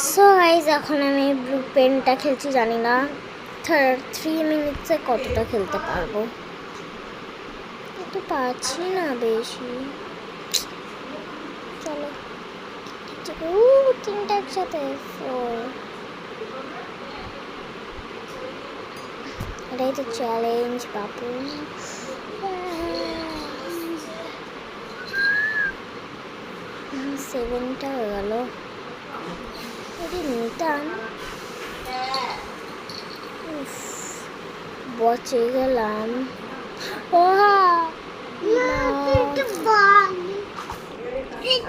So guys এখন আমি blue পেনটা খেলছি, জানি না 3 মিনিটসে কতটা খেলতে পারবো, কিন্তু পারছি না বেশি। চলো তিনটা একসাথে, এটাই তো চ্যালেঞ্জ বাপু। 7টা হয়ে গেল, যদি নিতাম। বচে গেলাম।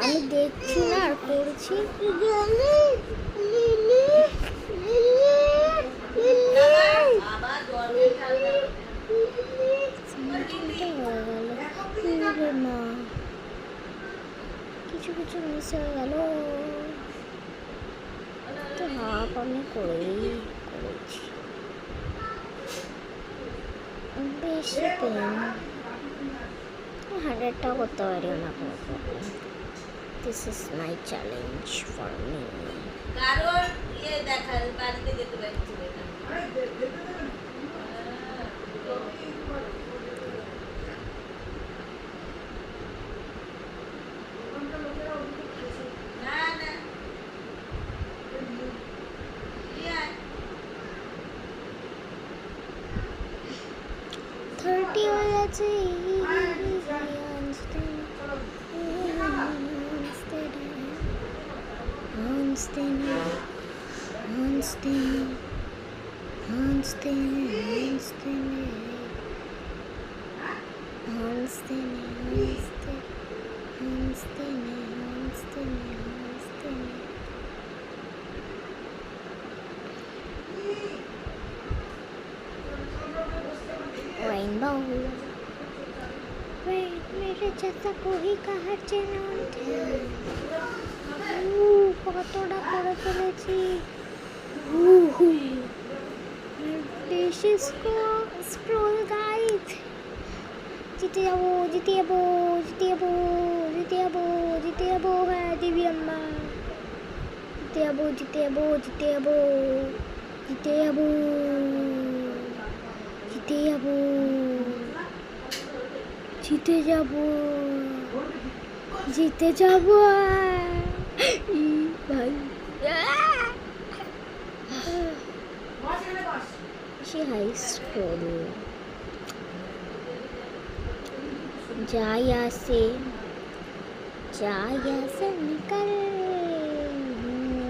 আমি দেখছি না আর করছি। কিছু কিছু মিস হয়ে গেল, তো হাফ আমি করেছি। বেশি পেন 100টা করতে পারি না কোনো problem. This is my challenge for me. কারণ দেখার বাড়িতে যেতে পারছি না। হয়ে গেছে। Rainbow, मेरे जैसा कोई कहाँ चैनल কতটা করে ফেলেছি। বেশি স্ক্রল গাইড। জিতে যাবো, জিতে যাবো, জিতে যাবো, জিতে যাবো, জিতে যাবো। হ্যাঁ দিবি আম্মা, জিতে যাবো, জিতে যাবো, জিতে যাবো, জিতে যাবো, জিতে যাবো, জিতে যাবো, জিতে যাবো। ভাই সে হাই স্ক্রল যাই আসে নিকল